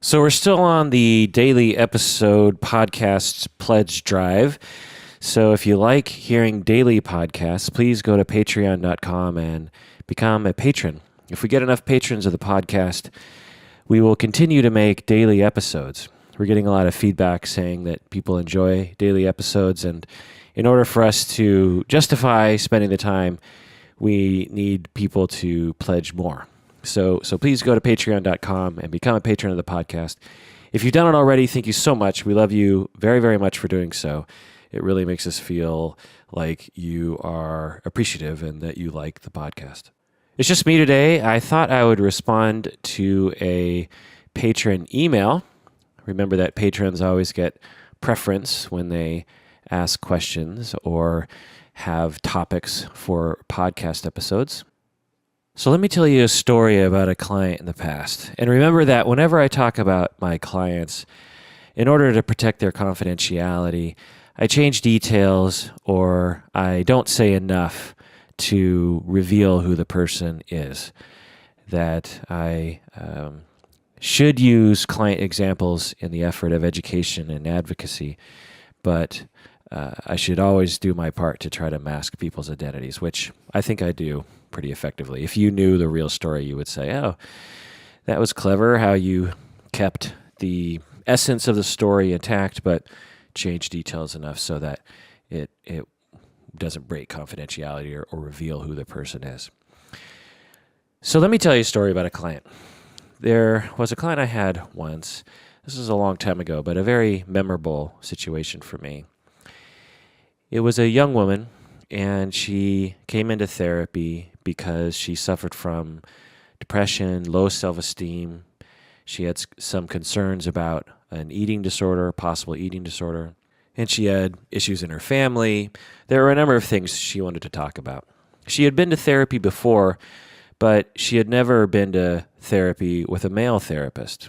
So we're still on the daily episode podcast pledge drive. So if you like hearing daily podcasts, please go to patreon.com and become a patron. If we get enough patrons of the podcast, we will continue to make daily episodes. We're getting a lot of feedback saying that people enjoy daily episodes, and in order for us to justify spending the time, we need people to pledge more. So please go to patreon.com and become a patron of the podcast. If you've done it already, thank you so much. We love you very, very much for doing so. It really makes us feel like you are appreciative and that you like the podcast. It's just me today. I thought I would respond to a patron email. Remember that patrons always get preference when they ask questions or have topics for podcast episodes. So let me tell you a story about a client in the past. And remember that whenever I talk about my clients, in order to protect their confidentiality, I change details or I don't say enough to reveal who the person is. That I should use client examples in the effort of education and advocacy, but I should always do my part to try to mask people's identities, which I think I do pretty effectively. If you knew the real story, you would say, oh, that was clever how you kept the essence of the story intact, but changed details enough so that it doesn't break confidentiality or reveal who the person is. So let me tell you a story about a client. There was a client I had once. This was a long time ago, but a very memorable situation for me. It was a young woman, and she came into therapy because she suffered from depression, low self-esteem. She had some concerns about an eating disorder, possible eating disorder, and she had issues in her family. There were a number of things she wanted to talk about. She had been to therapy before, but she had never been to therapy with a male therapist.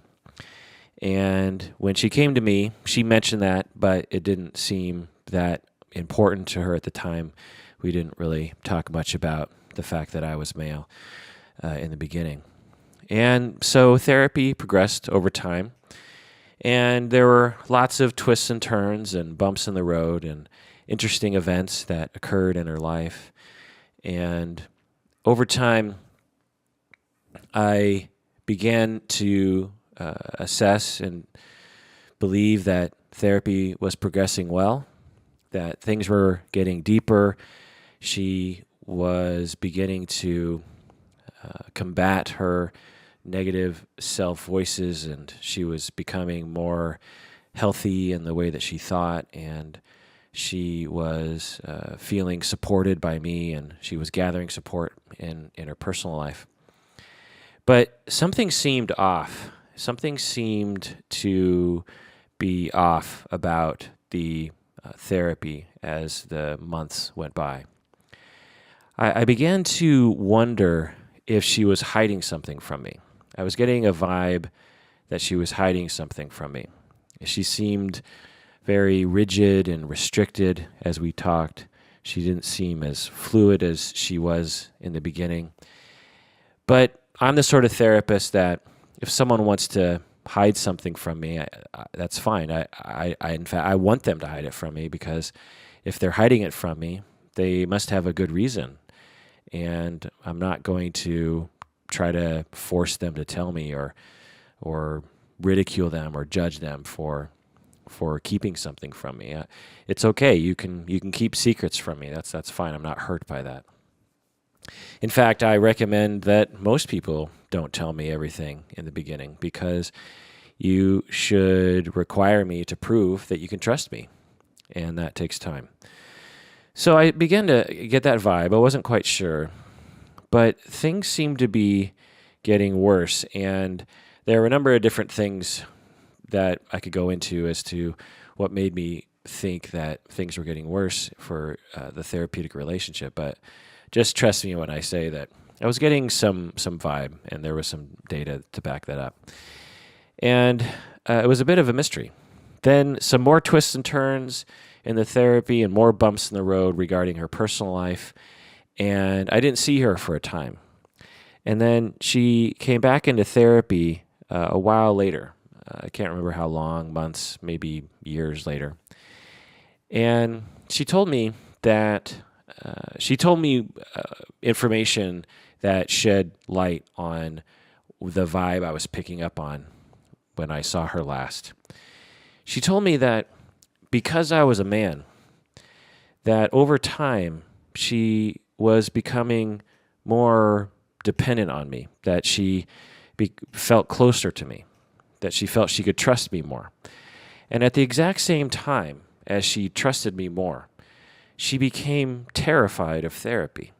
And when she came to me, she mentioned that, but it didn't seem that important to her at the time. We didn't really talk much about the fact that I was male in the beginning. And so therapy progressed over time, and there were lots of twists and turns and bumps in the road and interesting events that occurred in her life. And over time, I began to assess and believe that therapy was progressing well, that things were getting deeper. She was beginning to combat her negative self-voices, and she was becoming more healthy in the way that she thought, and she was feeling supported by me, and she was gathering support in her personal life. But something seemed off. Something seemed to be off about the therapy as the months went by. I began to wonder if she was hiding something from me. I was getting a vibe that she was hiding something from me. She seemed very rigid and restricted as we talked. She didn't seem as fluid as she was in the beginning. But I'm the sort of therapist that if someone wants to hide something from me, that's fine. In fact, I want them to hide it from me, because if they're hiding it from me, they must have a good reason. And I'm not going to try to force them to tell me or ridicule them or judge them for keeping something from me. It's okay. You can keep secrets from me. That's fine. I'm not hurt by that. In fact, I recommend that most people don't tell me everything in the beginning, because you should require me to prove that you can trust me, and that takes time. So I began to get that vibe. I wasn't quite sure, but things seemed to be getting worse, and there were a number of different things that I could go into as to what made me think that things were getting worse for the therapeutic relationship. But just trust me when I say that I was getting some vibe, and there was some data to back that up. And it was a bit of a mystery. Then some more twists and turns in the therapy and more bumps in the road regarding her personal life. And I didn't see her for a time. And then she came back into therapy a while later, I can't remember how long, months, maybe years later. And she told me that information that shed light on the vibe I was picking up on when I saw her last. She told me that because I was a man, that over time she was becoming more dependent on me, that she felt closer to me, that she felt she could trust me more. And at the exact same time as she trusted me more, she became terrified of therapy.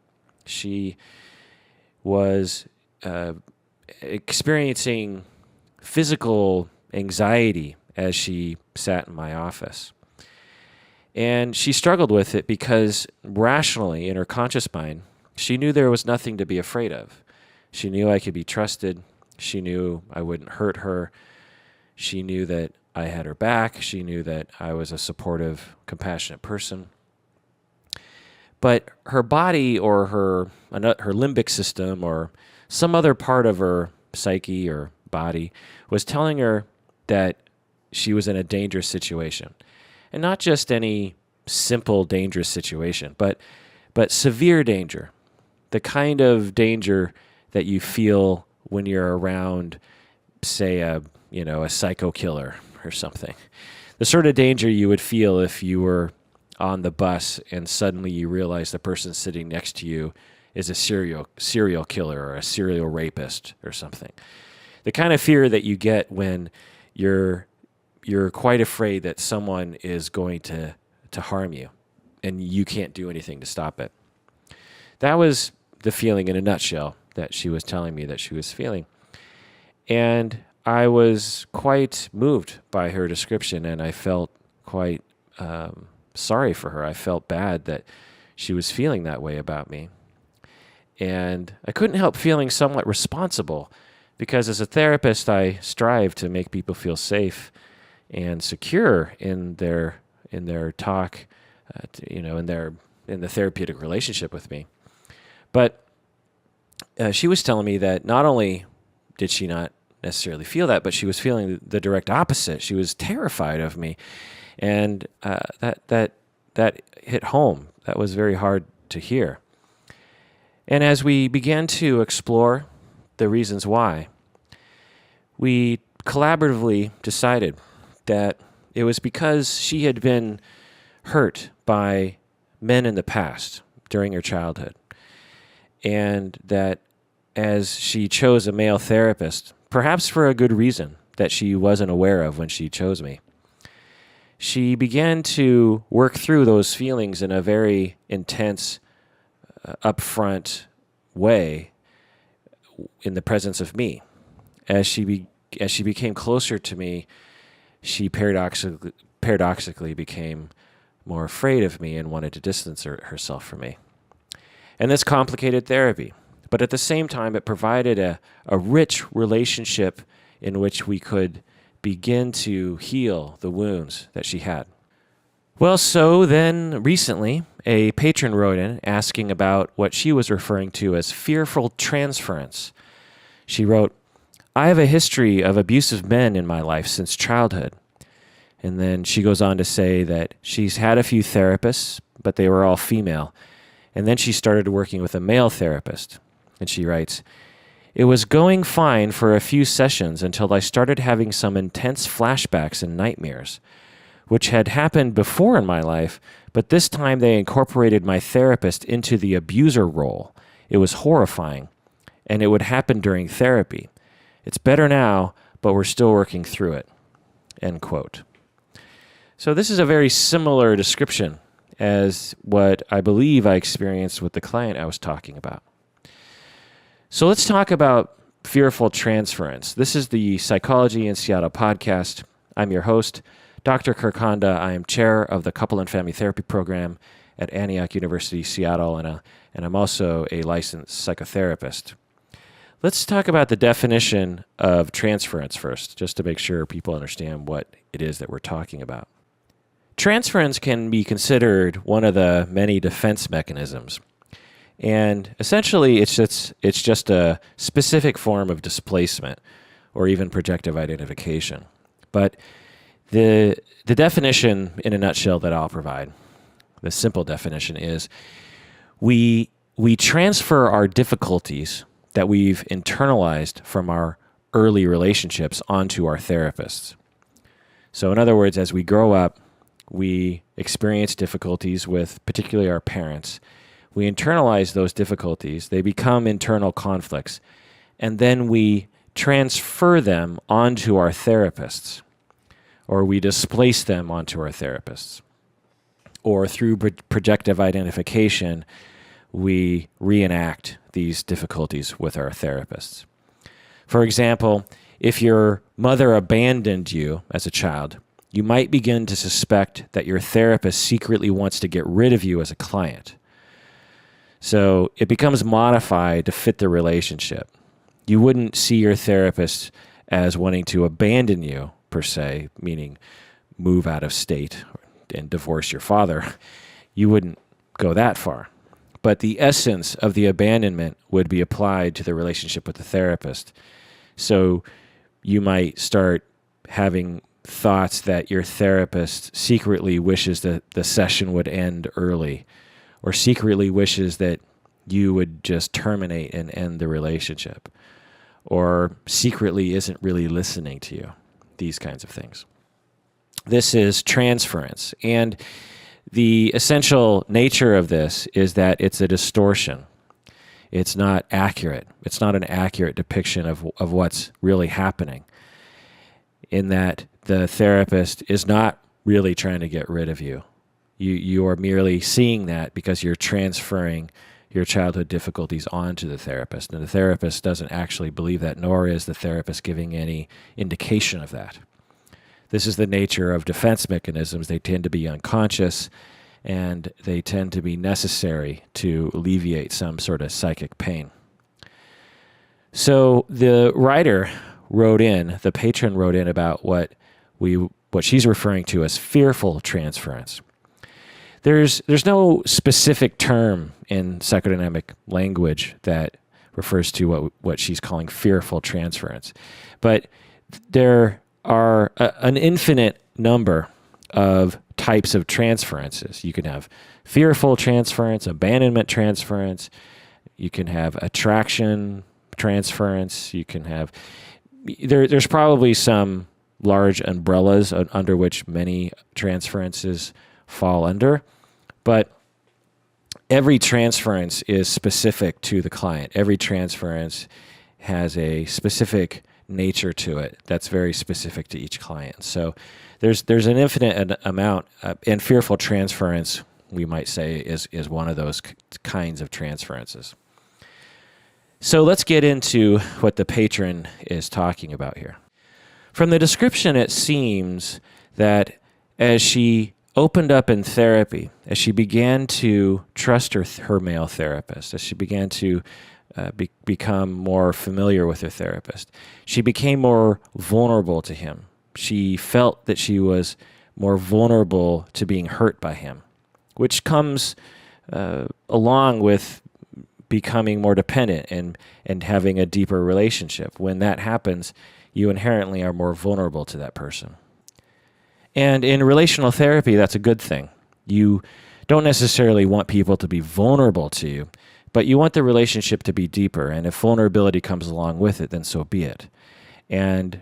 She was experiencing physical anxiety as she sat in my office. And she struggled with it because rationally, in her conscious mind, she knew there was nothing to be afraid of. She knew I could be trusted. She knew I wouldn't hurt her. She knew that I had her back. She knew that I was a supportive, compassionate person. But her body or her limbic system or some other part of her psyche or body was telling her that she was in a dangerous situation. And not just any simple dangerous situation, but severe danger. The kind of danger that you feel when you're around, say, a psycho killer or something. The sort of danger you would feel if you were on the bus and suddenly you realize the person sitting next to you is a serial killer or a serial rapist or something. The kind of fear that you get when you're quite afraid that someone is going to harm you and you can't do anything to stop it. That was the feeling in a nutshell that she was telling me that she was feeling. And I was quite moved by her description, and I felt quite sorry for her. I felt bad that she was feeling that way about me. And I couldn't help feeling somewhat responsible because as a therapist, I strive to make people feel safe and secure in their talk, in the therapeutic relationship with me. But she was telling me that not only did she not necessarily feel that, but she was feeling the direct opposite. She was terrified of me, and that hit home. That was very hard to hear. And as we began to explore the reasons why, we collaboratively decided that it was because she had been hurt by men in the past during her childhood, and that as she chose a male therapist, perhaps for a good reason that she wasn't aware of when she chose me, she began to work through those feelings in a very intense, upfront way in the presence of me. As she became closer to me, she paradoxically became more afraid of me and wanted to distance herself from me. And this complicated therapy. But at the same time, it provided a rich relationship in which we could begin to heal the wounds that she had. Well, so then recently, a patron wrote in asking about what she was referring to as fearful transference. She wrote, "I have a history of abusive men in my life since childhood." And then she goes on to say that she's had a few therapists, but they were all female. And then she started working with a male therapist. And she writes, "It was going fine for a few sessions until I started having some intense flashbacks and nightmares, which had happened before in my life, but this time they incorporated my therapist into the abuser role. It was horrifying, and it would happen during therapy. It's better now, but we're still working through it." End quote. So this is a very similar description as what I believe I experienced with the client I was talking about. So let's talk about fearful transference. This is the Psychology in Seattle podcast. I'm your host, Dr. Kirk Honda. I am chair of the Couple and Family Therapy program at Antioch University, Seattle, and I'm also a licensed psychotherapist. Let's talk about the definition of transference first, just to make sure people understand what it is that we're talking about. Transference can be considered one of the many defense mechanisms. And essentially, it's just a specific form of displacement or even projective identification. But the definition in a nutshell that I'll provide, the simple definition is we transfer our difficulties that we've internalized from our early relationships onto our therapists. So in other words, as we grow up, we experience difficulties with particularly our parents. We internalize those difficulties. They become internal conflicts. And then we transfer them onto our therapists, or we displace them onto our therapists. Or through projective identification, we reenact these difficulties with our therapists. For example, if your mother abandoned you as a child, you might begin to suspect that your therapist secretly wants to get rid of you as a client. So it becomes modified to fit the relationship. You wouldn't see your therapist as wanting to abandon you, per se, meaning move out of state and divorce your father. You wouldn't go that far. But the essence of the abandonment would be applied to the relationship with the therapist. So you might start having thoughts that your therapist secretly wishes that the session would end early, or secretly wishes that you would just terminate and end the relationship, or secretly isn't really listening to you, these kinds of things. This is transference. And the essential nature of this is that it's a distortion. It's not accurate. It's not an accurate depiction of what's really happening, in that the therapist is not really trying to get rid of you. You are merely seeing that because you're transferring your childhood difficulties onto the therapist. And the therapist doesn't actually believe that, nor is the therapist giving any indication of that. This is the nature of defense mechanisms. They tend to be unconscious, and they tend to be necessary to alleviate some sort of psychic pain. So the writer wrote in, the patron wrote in about what she's referring to as fearful transference. There's no specific term in psychodynamic language that refers to what she's calling fearful transference, but there are an infinite number of types of transferences. You can have fearful transference, abandonment transference. You can have attraction transference. You can have there's probably some large umbrellas under which many transferences fall under, but every transference is specific to the client. Every transference has a specific nature to it that's very specific to each client. So there's an infinite amount, and fearful transference, we might say, is one of those kinds of transferences. So let's get into what the patron is talking about here. From the description, it seems that as she opened up in therapy, as she began to trust her male therapist, as she began to become more familiar with her therapist, she became more vulnerable to him. She felt that she was more vulnerable to being hurt by him, which comes along with becoming more dependent and having a deeper relationship. When that happens, you inherently are more vulnerable to that person. And in relational therapy, that's a good thing. You don't necessarily want people to be vulnerable to you, but you want the relationship to be deeper. And if vulnerability comes along with it, then so be it. And,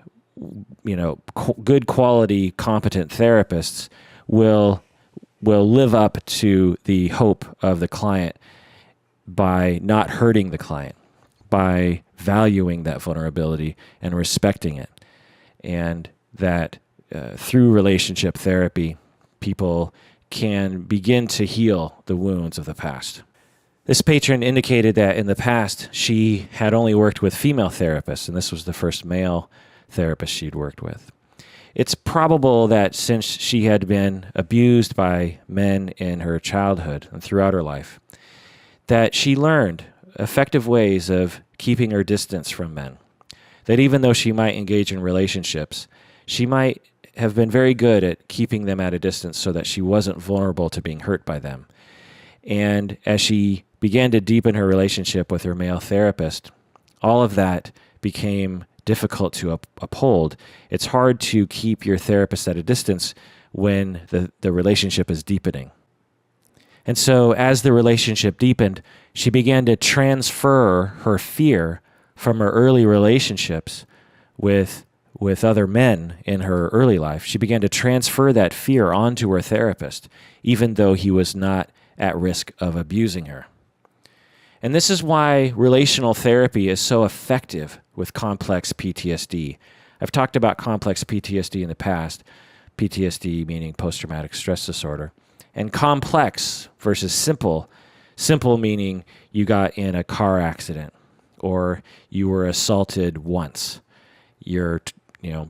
good quality, competent therapists will live up to the hope of the client by not hurting the client, by valuing that vulnerability and respecting it. And that through relationship therapy, people can begin to heal the wounds of the past. This patron indicated that in the past, she had only worked with female therapists, and this was the first male therapist she'd worked with. It's probable that since she had been abused by men in her childhood and throughout her life, that she learned effective ways of keeping her distance from men. That even though she might engage in relationships, she might have been very good at keeping them at a distance so that she wasn't vulnerable to being hurt by them. And as she began to deepen her relationship with her male therapist, all of that became difficult to uphold. It's hard to keep your therapist at a distance when the relationship is deepening. And so as the relationship deepened, she began to transfer her fear from her early relationships with other men in her early life. She began to transfer that fear onto her therapist, even though he was not at risk of abusing her. And this is why relational therapy is so effective with complex PTSD. I've talked about complex PTSD in the past, PTSD meaning post-traumatic stress disorder, and complex versus simple. Simple meaning you got in a car accident or you were assaulted once. You're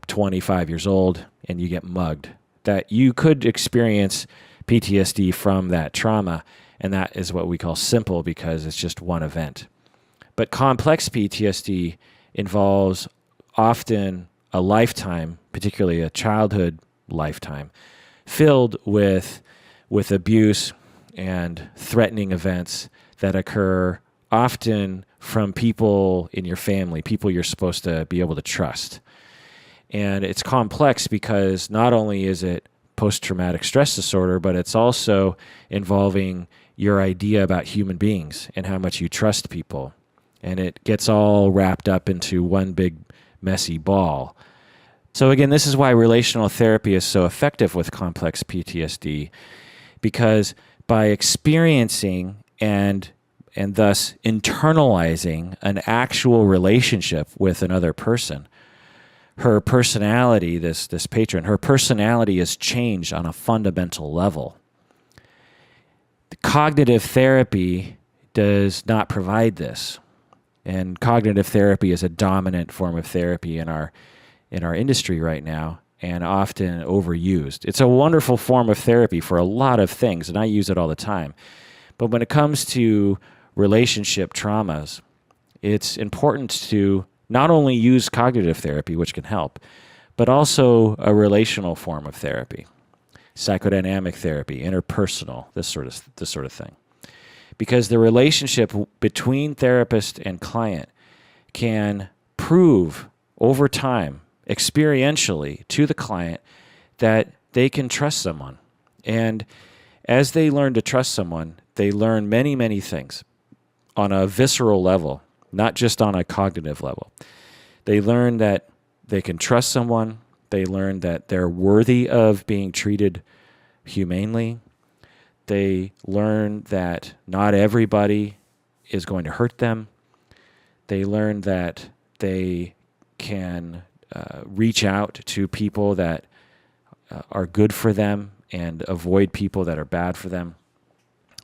25 years old and you get mugged. That you could experience PTSD from that trauma, and that is what we call simple because it's just one event. But complex PTSD involves often a lifetime, particularly a childhood lifetime, filled with abuse and threatening events that occur often from people in your family, people you're supposed to be able to trust. And it's complex because not only is it post-traumatic stress disorder, but it's also involving your idea about human beings and how much you trust people. And it gets all wrapped up into one big messy ball. So again, this is why relational therapy is so effective with complex PTSD, because by experiencing and thus internalizing an actual relationship with another person, her personality, this patron, her personality is changed on a fundamental level. Cognitive therapy does not provide this. And cognitive therapy is a dominant form of therapy in our industry right now, and often overused. It's a wonderful form of therapy for a lot of things, and I use it all the time. But when it comes to relationship traumas, it's important to not only use cognitive therapy, which can help, but also a relational form of therapy, psychodynamic therapy, interpersonal, this sort of thing. Because the relationship between therapist and client can prove over time, experientially, to the client that they can trust someone. And as they learn to trust someone, they learn many, many things on a visceral level, not just on a cognitive level. They learn that they can trust someone. They learn that they're worthy of being treated humanely. They learn that not everybody is going to hurt them. They learn that they can reach out to people that are good for them and avoid people that are bad for them.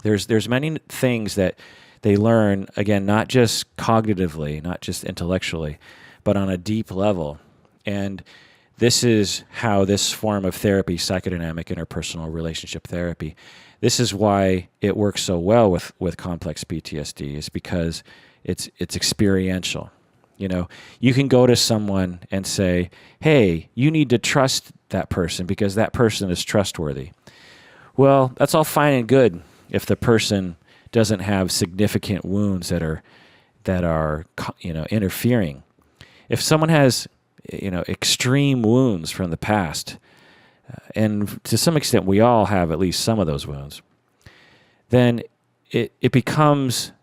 There's many things that they learn, again, not just cognitively, not just intellectually, but on a deep level. And this is how this form of therapy, psychodynamic interpersonal relationship therapy, this is why it works so well with complex PTSD, is because it's experiential. You can go to someone and say, hey, you need to trust that person because that person is trustworthy. Well, that's all fine and good if the person doesn't have significant wounds that are interfering. If someone has extreme wounds from the past, and to some extent we all have at least some of those wounds, then it becomes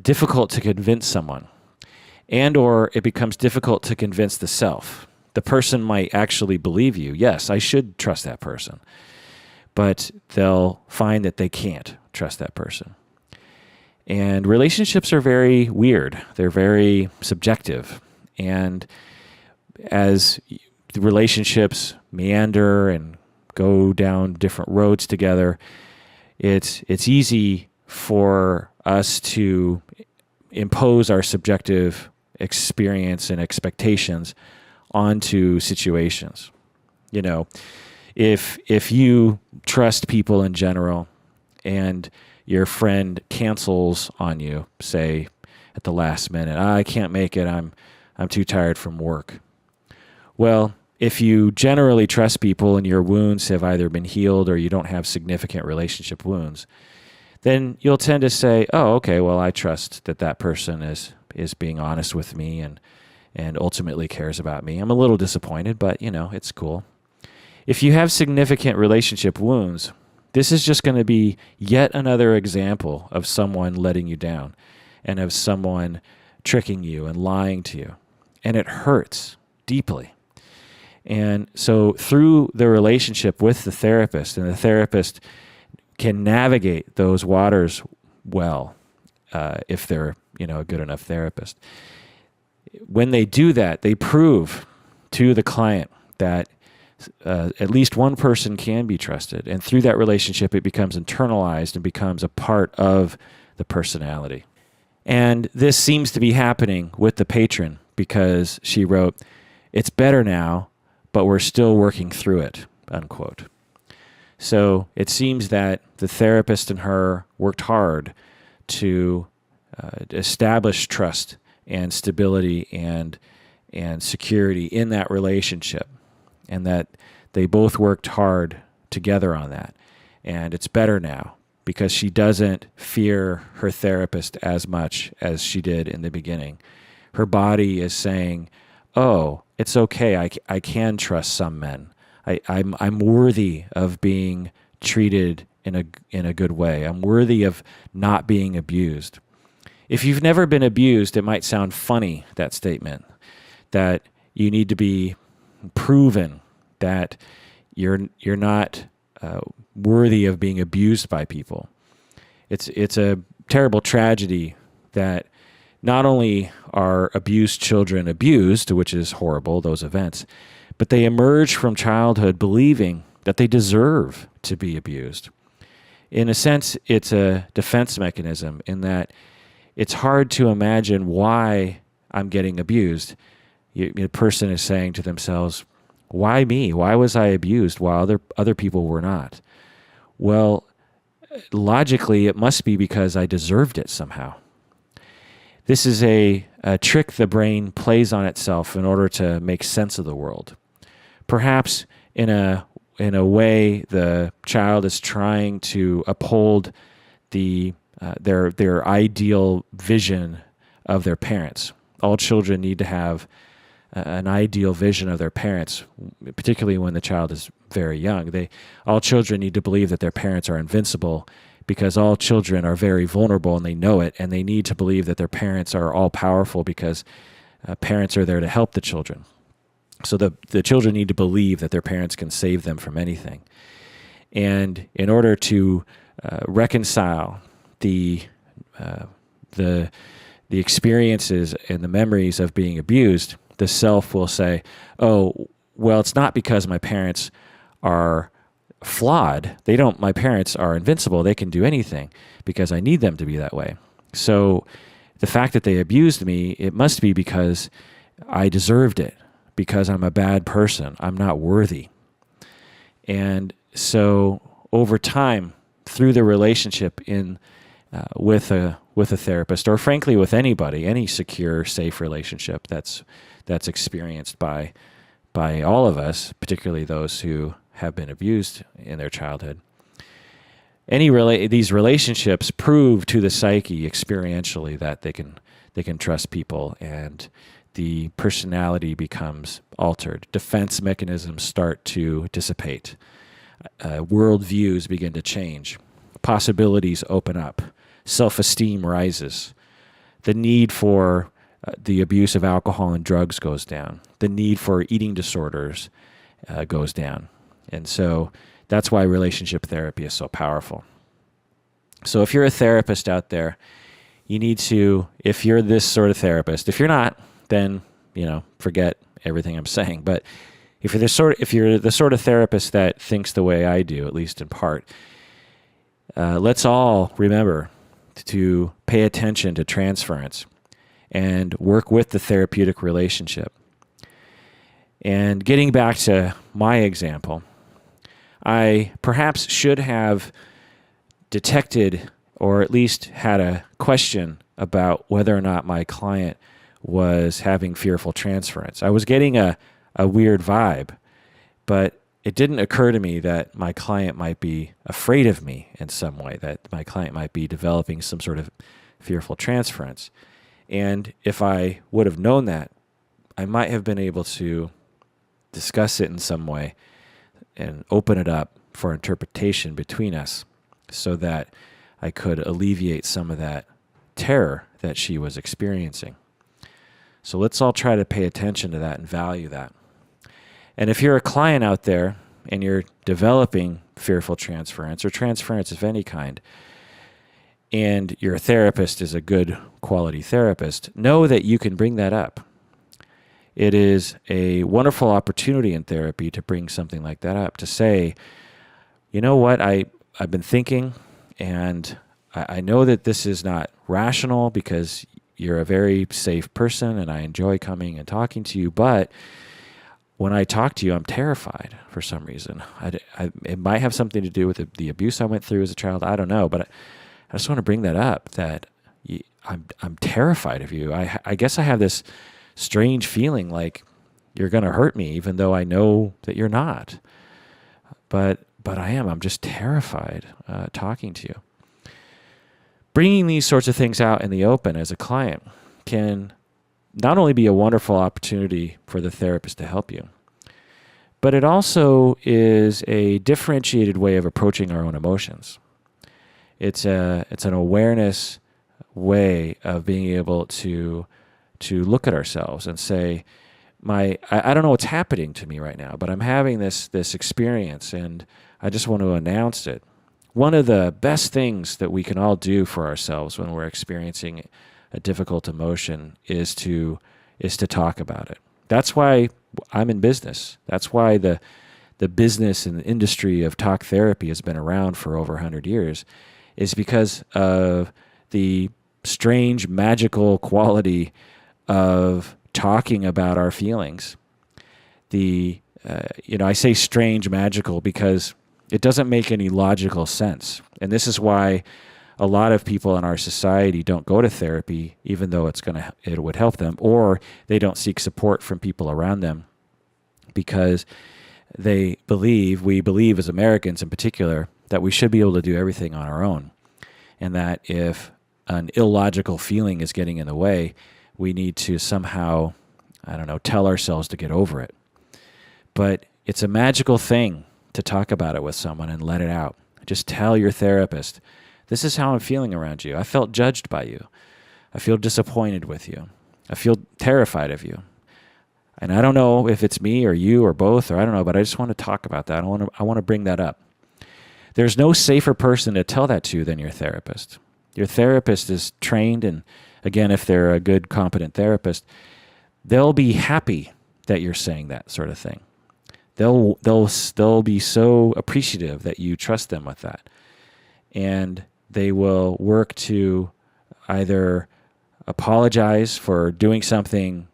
difficult to convince someone, and or it becomes difficult to convince the self. The person might actually believe you. Yes, I should trust that person. But they'll find that they can't trust that person. And relationships are very weird. They're very subjective. And as the relationships meander and go down different roads together, it's easy for us to impose our subjective experience and expectations onto situations. If you trust people in general and your friend cancels on you, say at the last minute, I can't make it, I'm too tired from work. Well, if you generally trust people and your wounds have either been healed or you don't have significant relationship wounds, then you'll tend to say, oh, okay, well, I trust that person is being honest with me and and ultimately cares about me. I'm a little disappointed, but it's cool. If you have significant relationship wounds, this is just going to be yet another example of someone letting you down and of someone tricking you and lying to you. And it hurts deeply. And so through the relationship with the therapist, and the therapist can navigate those waters well, if they're a good enough therapist. When they do that, they prove to the client that at least one person can be trusted. And through that relationship, it becomes internalized and becomes a part of the personality. And this seems to be happening with the patron because she wrote, "It's better now, but we're still working through it," unquote. So it seems that the therapist and her worked hard to establish trust and stability and security in that relationship, and that they both worked hard together on that. And it's better now because she doesn't fear her therapist as much as she did in the beginning. Her body is saying, "Oh, it's okay. I can trust some men. I'm worthy of being treated in a good way. I'm worthy of not being abused." If you've never been abused, it might sound funny, that statement, that you need to be proven that you're not worthy of being abused by people. It's a terrible tragedy that not only are abused children abused, which is horrible, those events, but they emerge from childhood believing that they deserve to be abused. In a sense, it's a defense mechanism in that it's hard to imagine why I'm getting abused. The person is saying to themselves, "Why me? Why was I abused while other people were not?" Well, logically, it must be because I deserved it somehow. This is a trick the brain plays on itself in order to make sense of the world. Perhaps in a way, the child is trying to uphold their ideal vision of their parents. All children need to have an ideal vision of their parents, particularly when the child is very young. All children need to believe that their parents are invincible because all children are very vulnerable and they know it, and they need to believe that their parents are all-powerful because parents are there to help the children. So the children need to believe that their parents can save them from anything. And in order to reconcile the experiences and the memories of being abused, the self will say, "Oh, well, it's not because my parents are flawed. My parents are invincible. They can do anything because I need them to be that way. So the fact that they abused me, it must be because I deserved it, because I'm a bad person. I'm not worthy." And so over time, through the relationship with a therapist, or frankly with anybody, any secure, safe relationship that's experienced by all of us, particularly those who have been abused in their childhood. These relationships prove to the psyche experientially that they can trust people, and the personality becomes altered. Defense mechanisms start to dissipate. Worldviews begin to change. Possibilities open up. Self-esteem rises. The need for the abuse of alcohol and drugs goes down. The need for eating disorders goes down. And so that's why relationship therapy is so powerful. So if you're a therapist out there, you need to, if you're this sort of therapist, if you're not, then, forget everything I'm saying. But if you're the sort of therapist that thinks the way I do, at least in part, let's all remember to pay attention to transference and work with the therapeutic relationship. And getting back to my example, I perhaps should have detected, or at least had a question about whether or not my client was having fearful transference. I was getting a weird vibe, but it didn't occur to me that my client might be afraid of me in some way, that my client might be developing some sort of fearful transference. And if I would have known that I might have been able to discuss it in some way and open it up for interpretation between us so that I could alleviate some of that terror that she was experiencing. So let's all try to pay attention to that and value that. And if you're a client out there and you're developing fearful transference or transference of any kind, and your therapist is a good quality therapist, know that you can bring that up. It is a wonderful opportunity in therapy to bring something like that up, to say, you know what, I've been thinking, and I know that this is not rational because you're a very safe person and I enjoy coming and talking to you, but when I talk to you, I'm terrified for some reason. It might have something to do with the abuse I went through as a child. I don't know, but I just want to bring that up, that I'm terrified of you. I guess I have this strange feeling like you're going to hurt me, even though I know that you're not. But I am. I'm just terrified talking to you. Bringing these sorts of things out in the open as a client can not only be a wonderful opportunity for the therapist to help you, but it also is a differentiated way of approaching our own emotions. It's an awareness way of being able to look at ourselves and say, I don't know what's happening to me right now, but I'm having this experience and I just want to announce it. One of the best things that we can all do for ourselves when we're experiencing a difficult emotion is to talk about it. That's why I'm in business. That's why the business and the industry of talk therapy has been around for over 100 years, is because of the strange, magical quality of talking about our feelings. I say strange, magical because it doesn't make any logical sense. And this is why a lot of people in our society don't go to therapy, even though it would help them, or they don't seek support from people around them because we believe as Americans in particular, that we should be able to do everything on our own. And that if an illogical feeling is getting in the way, we need to somehow, tell ourselves to get over it. But it's a magical thing to talk about it with someone and let it out. Just tell your therapist, this is how I'm feeling around you. I felt judged by you. I feel disappointed with you. I feel terrified of you. And I don't know if it's me or you or both, or I don't know, but I just want to talk about that. I want to bring that up. There's no safer person to tell that to than your therapist. Your therapist is trained, and again, if they're a good, competent therapist, they'll be happy that you're saying that sort of thing. They'll be so appreciative that you trust them with that. And they will work to either apologize for doing something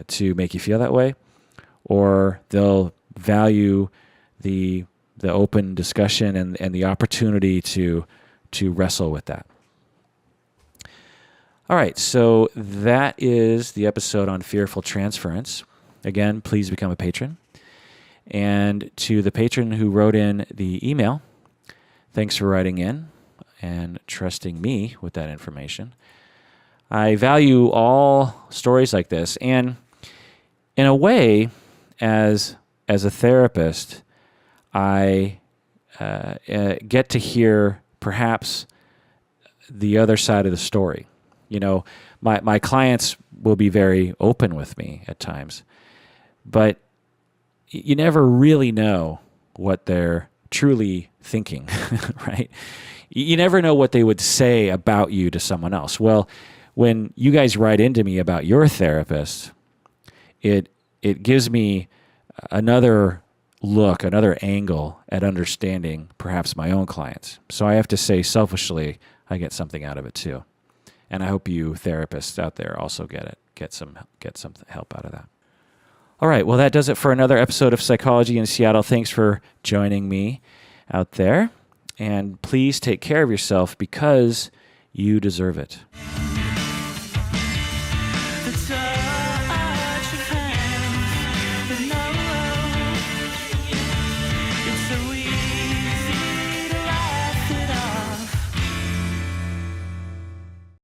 to make you feel that way, or they'll value the open discussion and the opportunity to wrestle with that. All right, so that is the episode on fearful transference. Again, please become a patron. And to the patron who wrote in the email, thanks for writing in and trusting me with that information. I value all stories like this. And in a way, as a therapist, I get to hear perhaps the other side of the story. My clients will be very open with me at times, but you never really know what they're truly thinking, right? You never know what they would say about you to someone else. Well, when you guys write into me about your therapist, it gives me another look, another angle at understanding perhaps my own clients. So I have to say selfishly, I get something out of it too. And I hope you therapists out there also get some help out of that. All right, well, that does it for another episode of Psychology in Seattle. Thanks for joining me out there. And please take care of yourself because you deserve it.